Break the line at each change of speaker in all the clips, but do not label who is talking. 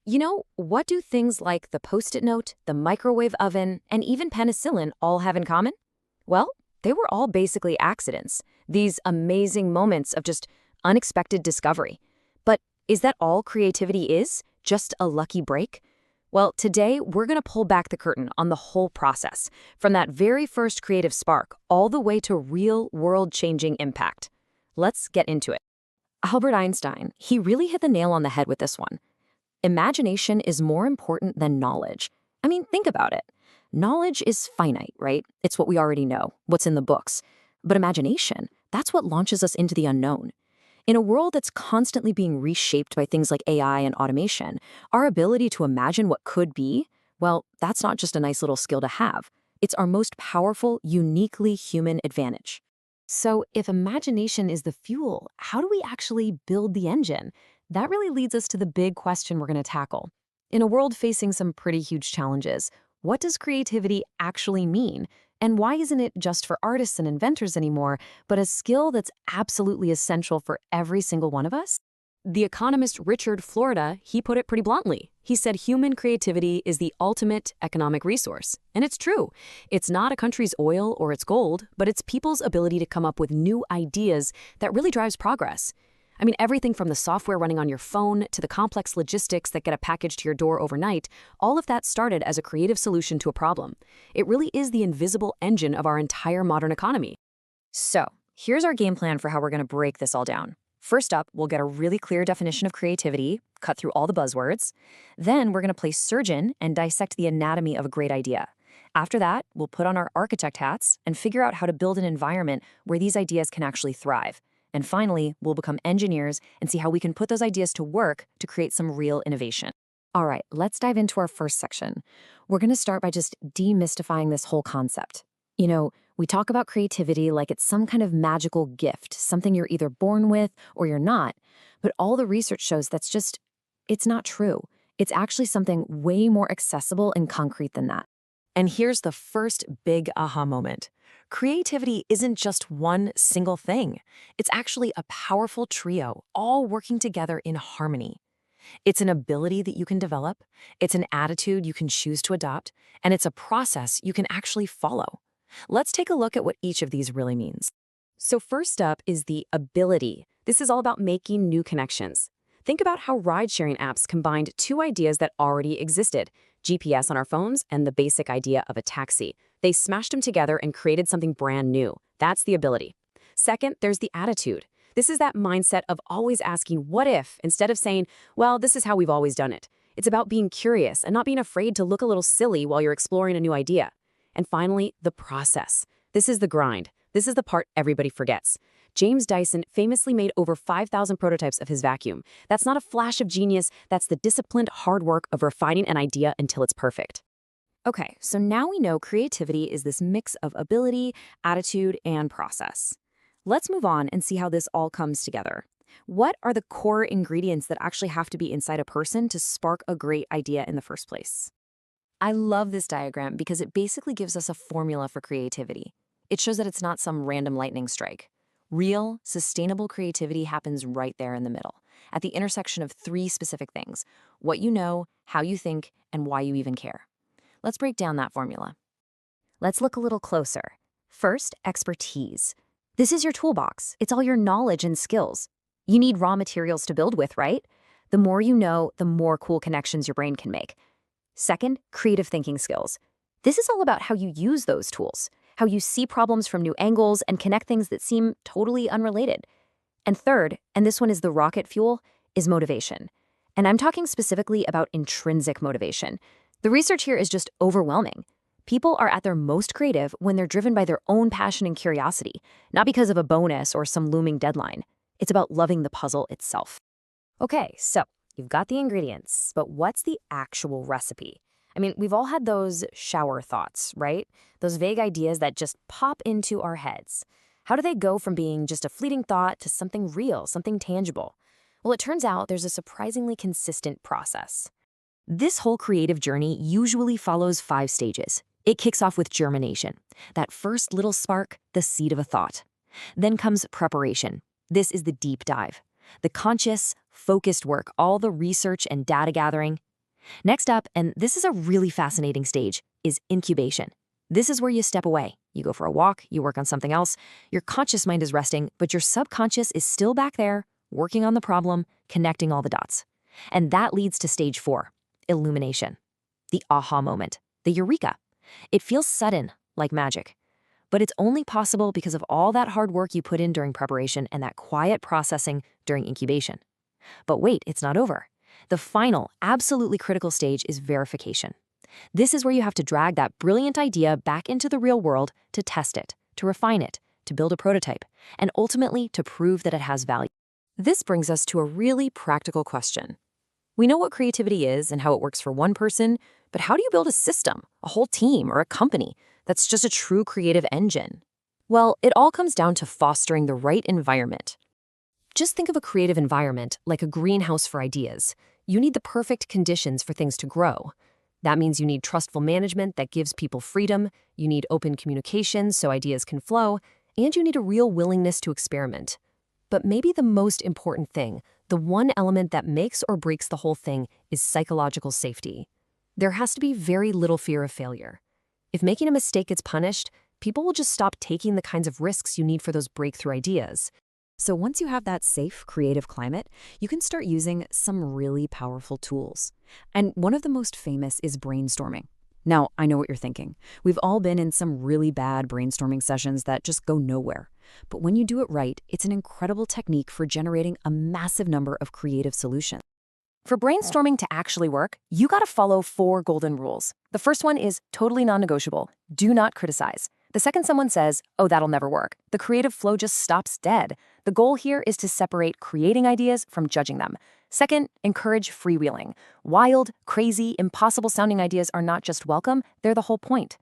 What do things like the Post-it note, the microwave oven, and even penicillin all have in common? Well, they were all basically accidents, these amazing moments of just unexpected discovery. But is that all creativity is? Just a lucky break? Well, today we're going to pull back the curtain on the whole process, from that very first creative spark all the way to real world-changing impact. Let's get into it. Albert Einstein, he really hit the nail on the head with this one. Imagination is more important than knowledge. I mean, think about it. Knowledge is finite, right? It's what we already know, what's in the books. But imagination, that's what launches us into the unknown. In a world that's constantly being reshaped by things like AI and automation, our ability to imagine what could be, well, that's not just a nice little skill to have. It's our most powerful, uniquely human advantage. So if imagination is the fuel, how do we actually build the engine? That really leads us to the big question we're going to tackle. In a world facing some pretty huge challenges, what does creativity actually mean? And why isn't it just for artists and inventors anymore, but a skill that's absolutely essential for every single one of us? The economist Richard Florida, he put it pretty bluntly. He said human creativity is the ultimate economic resource. And it's true. It's not a country's oil or its gold, but it's people's ability to come up with new ideas that really drives progress. I mean, everything from the software running on your phone to the complex logistics that get a package to your door overnight, all of that started as a creative solution to a problem. It really is the invisible engine of our entire modern economy. So, here's our game plan for how we're going to break this all down. First up, we'll get a really clear definition of creativity, cut through all the buzzwords. Then we're going to play surgeon and dissect the anatomy of a great idea. After that, we'll put on our architect hats and figure out how to build an environment where these ideas can actually thrive. And finally, we'll become engineers and see how we can put those ideas to work to create some real innovation. All right, let's dive into our first section. We're going to start by just demystifying this whole concept. We talk about creativity like it's some kind of magical gift, something you're either born with or you're not. But all the research shows it's not true. It's actually something way more accessible and concrete than that. And here's the first big aha moment. Creativity isn't just one single thing. It's actually a powerful trio, all working together in harmony. It's an ability that you can develop, it's an attitude you can choose to adopt, and it's a process you can actually follow. Let's take a look at what each of these really means. So first up is the ability. This is all about making new connections. Think about how ride-sharing apps combined two ideas that already existed, GPS on our phones and the basic idea of a taxi. They smashed them together and created something brand new. That's the ability. Second, there's the attitude. This is that mindset of always asking, what if, instead of saying, well, this is how we've always done it. It's about being curious and not being afraid to look a little silly while you're exploring a new idea. And finally, the process. This is the grind. This is the part everybody forgets. James Dyson famously made over 5,000 prototypes of his vacuum. That's not a flash of genius, that's the disciplined hard work of refining an idea until it's perfect. Okay, so now we know creativity is this mix of ability, attitude, and process. Let's move on and see how this all comes together. What are the core ingredients that actually have to be inside a person to spark a great idea in the first place? I love this diagram because it basically gives us a formula for creativity. It shows that it's not some random lightning strike. Real, sustainable creativity happens right there in the middle, at the intersection of three specific things: what you know, how you think, and why you even care. Let's break down that formula. Let's look a little closer. First, expertise. This is your toolbox. It's all your knowledge and skills. You need raw materials to build with, right? The more you know, the more cool connections your brain can make. Second, creative thinking skills. This is all about how you use those tools, how you see problems from new angles and connect things that seem totally unrelated. And third, and this one is the rocket fuel, is motivation. And I'm talking specifically about intrinsic motivation. The research here is just overwhelming. People are at their most creative when they're driven by their own passion and curiosity, not because of a bonus or some looming deadline. It's about loving the puzzle itself. Okay, so you've got the ingredients, but what's the actual recipe? I mean, we've all had those shower thoughts, right? Those vague ideas that just pop into our heads. How do they go from being just a fleeting thought to something real, something tangible? Well, it turns out there's a surprisingly consistent process. This whole creative journey usually follows 5 stages. It kicks off with germination, that first little spark, the seed of a thought. Then comes preparation. This is the deep dive, the conscious, focused work, all the research and data gathering. Next up, and this is a really fascinating stage, is incubation. This is where you step away. You go for a walk, you work on something else. Your conscious mind is resting, but your subconscious is still back there, working on the problem, connecting all the dots. And that leads to stage 4, illumination. The aha moment, the eureka. It feels sudden, like magic. But it's only possible because of all that hard work you put in during preparation and that quiet processing during incubation. But wait, it's not over. The final, absolutely critical stage is verification. This is where you have to drag that brilliant idea back into the real world to test it, to refine it, to build a prototype, and ultimately to prove that it has value. This brings us to a really practical question. We know what creativity is and how it works for one person, but how do you build a system, a whole team, or a company that's just a true creative engine? Well, it all comes down to fostering the right environment. Just think of a creative environment like a greenhouse for ideas. You need the perfect conditions for things to grow. That means you need trustful management that gives people freedom, you need open communication so ideas can flow, and you need a real willingness to experiment. But maybe the most important thing, the one element that makes or breaks the whole thing, is psychological safety. There has to be very little fear of failure. If making a mistake gets punished, people will just stop taking the kinds of risks you need for those breakthrough ideas. So once you have that safe, creative climate, you can start using some really powerful tools. And one of the most famous is brainstorming. Now, I know what you're thinking. We've all been in some really bad brainstorming sessions that just go nowhere. But when you do it right, it's an incredible technique for generating a massive number of creative solutions. For brainstorming to actually work, you gotta follow 4 golden rules. The first one is totally non-negotiable. Do not criticize. The second someone says, oh, that'll never work, the creative flow just stops dead. The goal here is to separate creating ideas from judging them. Second, encourage freewheeling. Wild, crazy, impossible-sounding ideas are not just welcome, they're the whole point.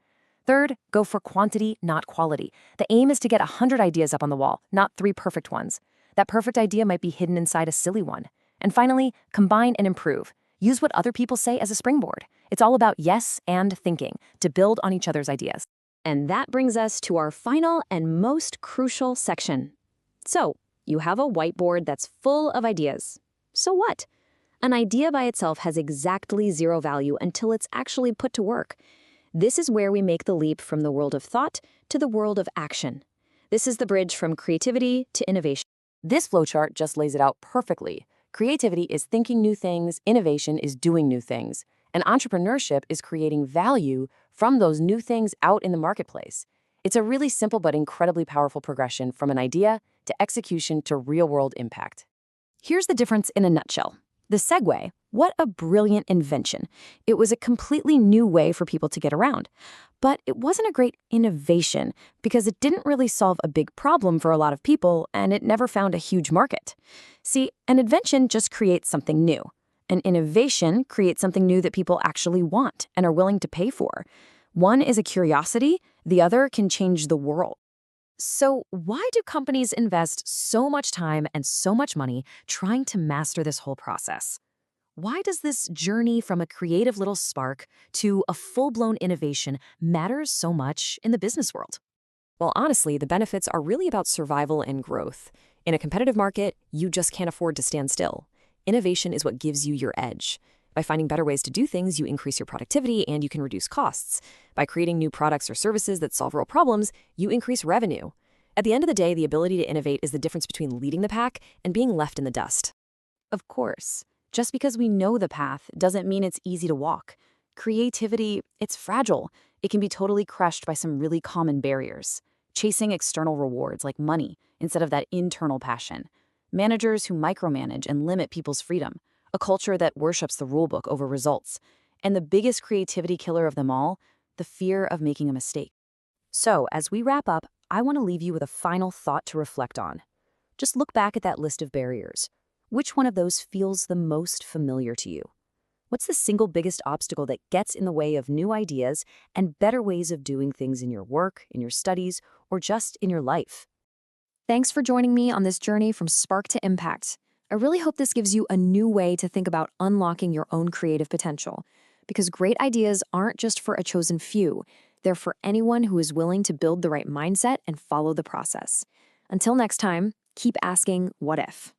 Third, go for quantity, not quality. The aim is to get 100 ideas up on the wall, not 3 perfect ones. That perfect idea might be hidden inside a silly one. And finally, combine and improve. Use what other people say as a springboard. It's all about yes and thinking to build on each other's ideas. And that brings us to our final and most crucial section. So, you have a whiteboard that's full of ideas. So what? An idea by itself has exactly 0 value until it's actually put to work. This is where we make the leap from the world of thought to the world of action. This is the bridge from creativity to innovation. This flowchart just lays it out perfectly. Creativity is thinking new things, innovation is doing new things, and entrepreneurship is creating value from those new things out in the marketplace. It's a really simple but incredibly powerful progression from an idea to execution to real-world impact. Here's the difference in a nutshell. The Segway, what a brilliant invention. It was a completely new way for people to get around. But it wasn't a great innovation because it didn't really solve a big problem for a lot of people and it never found a huge market. See, an invention just creates something new. An innovation creates something new that people actually want and are willing to pay for. One is a curiosity, the other can change the world. So why do companies invest so much time and so much money trying to master this whole process? Why does this journey from a creative little spark to a full-blown innovation matter so much in the business world? Well, honestly, the benefits are really about survival and growth. In a competitive market, you just can't afford to stand still. Innovation is what gives you your edge. By finding better ways to do things, you increase your productivity and you can reduce costs. By creating new products or services that solve real problems, you increase revenue. At the end of the day, the ability to innovate is the difference between leading the pack and being left in the dust. Of course, just because we know the path doesn't mean it's easy to walk. Creativity, it's fragile. It can be totally crushed by some really common barriers. Chasing external rewards like money instead of that internal passion. Managers who micromanage and limit people's freedom. A culture that worships the rulebook over results. And the biggest creativity killer of them all, the fear of making a mistake. So, as we wrap up, I want to leave you with a final thought to reflect on. Just look back at that list of barriers. Which one of those feels the most familiar to you? What's the single biggest obstacle that gets in the way of new ideas and better ways of doing things in your work, in your studies, or just in your life? Thanks for joining me on this journey from spark to impact. I really hope this gives you a new way to think about unlocking your own creative potential, because great ideas aren't just for a chosen few. They're for anyone who is willing to build the right mindset and follow the process. Until next time, keep asking, what if?